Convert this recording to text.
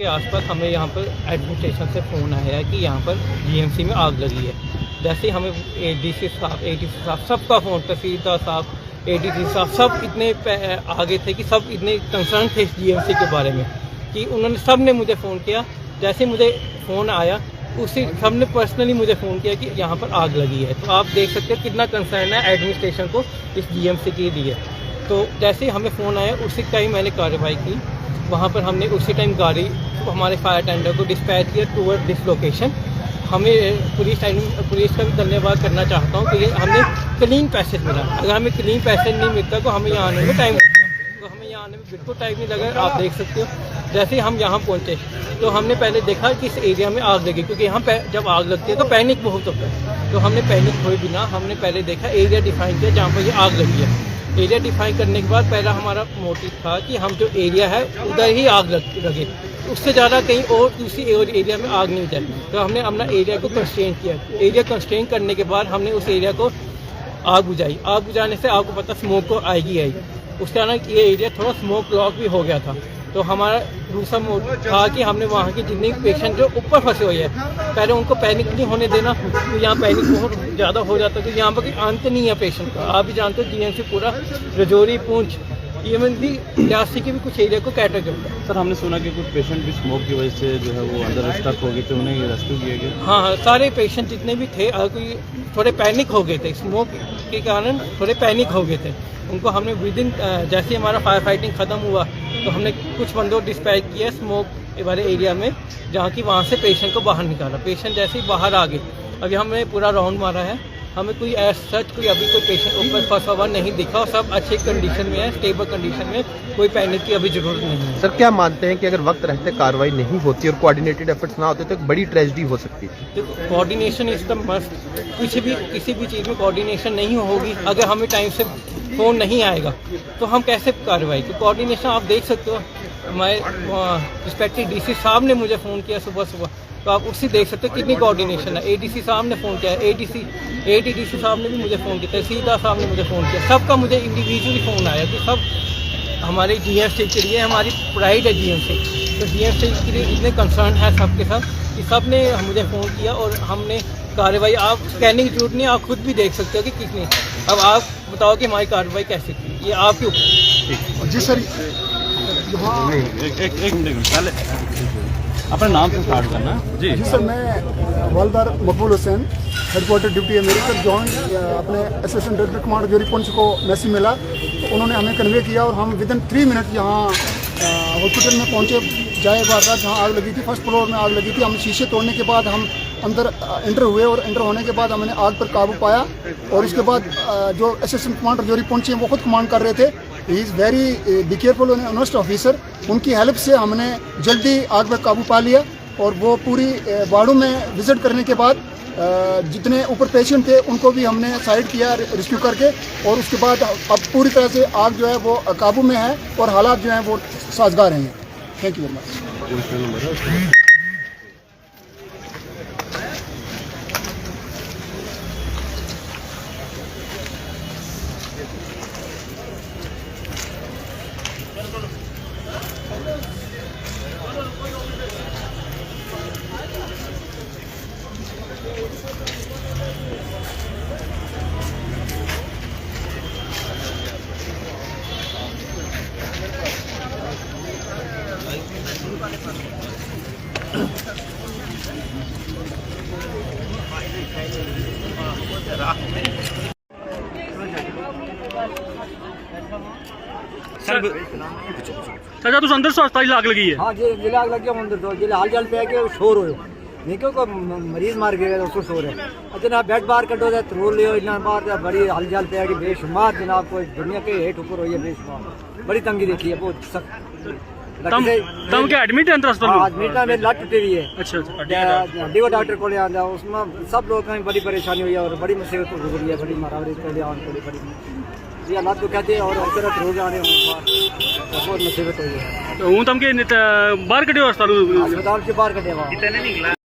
के आसपास हमें यहाँ पर एडमिनिस्ट्रेशन से फ़ोन आया है कि यहाँ पर जीएमसी में आग लगी है। जैसे हमें डीसी साहब, एडीसी साहब, सबका फ़ोन, तहसीलदार साहब, एडीसी साहब, सब इतने आगे थे कि सब इतने कंसर्न थे इस जीएमसी के बारे में कि उन्होंने सब ने मुझे फ़ोन किया। जैसे मुझे फ़ोन आया उसी सब ने पर्सनली मुझे फ़ोन किया कि यहाँ पर आग लगी है। तो आप देख सकते हो कितना कंसर्न है एडमिनिस्ट्रेशन को इस जीएमसी के लिए। तो जैसे हमें फ़ोन आया उसी टाइम मैंने कार्रवाई की। वहाँ पर हमने उसी टाइम गाड़ी हमारे फायर टेंडर को डिस्पैच किया टूवर्ड दिस लोकेशन। हमें पुलिस का भी धन्यवाद करना चाहता हूँ कि हमें क्लीन पैसेज मिला। अगर हमें क्लीन पैसेज नहीं मिलता तो हमें यहाँ आने में टाइम लगता, तो हमें यहाँ आने में बिल्कुल टाइम नहीं लगा। आप देख सकते हो जैसे हम यहाँ पहुँचे तो हमने पहले देखा कि इस एरिया में आग लगी, क्योंकि यहाँ जब आग लगती है तो पैनिक बहुत होता है। तो हमने पैनिक हुए बिना हमने पहले देखा, एरिया डिफाइन किया जहाँ पर ये आग लगी है। एरिया डिफाइन करने के बाद पहला हमारा मोटिव था कि हम जो एरिया है उधर ही आग लगे, उससे ज़्यादा कहीं और दूसरी एरिया में आग नहीं जाए। तो हमने अपना एरिया को कंस्ट्रेन किया। एरिया कंस्ट्रेन करने के बाद हमने उस एरिया को आग बुझाई। आग बुझाने से आपको पता स्मोक को आएगी। उसके कारण ये एरिया थोड़ा स्मोक लॉक भी हो गया था। तो हमारा दूसरा मोटिव था कि हमने वहाँ के जितने पेशेंट जो ऊपर फंसे हुए हैं पहले उनको पैनिक नहीं होने देना। तो यहाँ पैनिक बहुत ज़्यादा हो जाता है, तो यहाँ पर अंत नहीं है पेशेंट का। आप भी जानते हो जीएमसी पूरा रजौरी, पुंछ, इवन भी रियासी के भी कुछ एरिया को कैटर करता है। सर हमने सुना कि कुछ पेशेंट भी स्मोक की वजह से जो है वो अंदर स्टक हो गए थे, उन्हें रेस्क्यू किया गया। हाँ, सारे पेशेंट जितने भी थे कोई थोड़े पैनिक हो गए थे, स्मोक के कारण थोड़े पैनिक हो गए थे। उनको हमने विदिन जैसे हमारा फायर फाइटिंग ख़त्म हुआ तो हमने कुछ बंदों डिस्पैच किया स्मोक वाले एरिया में, जहाँ की वहाँ से पेशेंट को बाहर निकाला। पेशेंट जैसे ही बाहर आ गए, अभी हमने पूरा राउंड मारा है, हमें कोई कोई अभी कोई पेशेंट ऊपर फंसा हुआ नहीं दिखा और सब अच्छी कंडीशन में है, स्टेबल कंडीशन में, कोई पैनिक की अभी जरूरत नहीं है। सर क्या मानते हैं कि अगर वक्त रहते कार्रवाई नहीं होती और कोऑर्डिनेटेड एफर्ट्स ना होते तो एक बड़ी ट्रेजेडी हो सकती थी? देखो, कोऑर्डिनेशन इज द मस्ट। किसी भी चीज़ में कोऑर्डिनेशन नहीं होगी, अगर हमें टाइम से फ़ोन नहीं आएगा तो हम कैसे कार्रवाई? तो कोऑर्डिनेशन आप देख सकते हो, हमारे रिस्पेक्टिव डीसी साहब ने मुझे फ़ोन किया सुबह, तो आप उससे देख सकते हो कितनी कोऑर्डिनेशन है। एडीसी साहब ने फ़ोन किया, एडीसी साहब ने भी मुझे फ़ोन किया, तहसीलदार साहब ने मुझे फ़ोन किया, सबका मुझे इंडिविजुअली फ़ोन आया कि सब हमारे जीएमसी के लिए हमारी प्राइड है जीएमसी। तो जीएमसी के लिए इतने कंसर्न है सबके साथ कि सब ने मुझे फ़ोन किया और हमने कार्रवाई, आप कहने की जरूरत नहीं, आप खुद भी देख सकते हो कि किसने। अब आप बताओ कि हमारी कार्रवाई कैसे थी, ये आपके ऊपर। जी सर, एक मिनट पहले अपना नाम से स्टार्ट करना। जी सर, मैं हवलदार मकबूल हुसैन, हेडक्वार्टर ड्यूटी है मेरी सर। जॉइंट अपने असिस्टेंट डायरेक्टर कमांडर जोरी पुंछ को मैसेज मिला तो उन्होंने हमें कन्वे किया और हम विदिन 3 मिनट यहाँ हॉस्पिटल में पहुँचे। जाए वारदात जहाँ आग लगी थी, फर्स्ट फ्लोर में आग लगी थी। हम शीशे तोड़ने के बाद हम अंदर एंटर हुए और एंटर होने के बाद हमने आग पर काबू पाया। और उसके बाद जो असिस्टेंट कमांडर जोरी पुंछ हैं वो खुद कमांड कर रहे थे। He is very be careful honest officer. उनकी हेल्प से हमने जल्दी आग पर काबू पा लिया और वो पूरी वार्डों में विजिट करने के बाद जितने ऊपर पेशेंट थे उनको भी हमने साइड किया रेस्क्यू करके। और उसके बाद अब पूरी तरह से आग जो है वो काबू में है और हालात जो हैं वो साजगार हैं। Thank you very much. चाचा तुस अंदर अस्पताल आग लगी है? हाँ जी, जिले आग लगी अंदर तो जिले हाल चाल पे है कि शोर हो नहीं, क्यों मरीज मार गए तो उसको शोर है। जनाब बेड बाहर कटो रो लियो इतना बाहर बड़ी हाल चाल पे है कि बेशुमार जनाब को दुनिया के हेठ ऊपर हुई है, बेशुमार बड़ी तंगी देखी है बहुत सख्त। तम क्या एडमिट है अंदर अस्पताल? एडमिट में लत टूटी हुई है। अच्छा डीओ डॉक्टर को ले आंदा, उसमें सब लोग की बड़ी परेशानी हुई है और बड़ी मुसीबत गुजरी है, बड़ी मारावरी को ले आने बड़ी ये हालात को कहते हैं और तरह रोज आने बहुत मुसीबत हुई है। तो हूँ तम के बाहर कटे अस्पताल के बाहर कटे।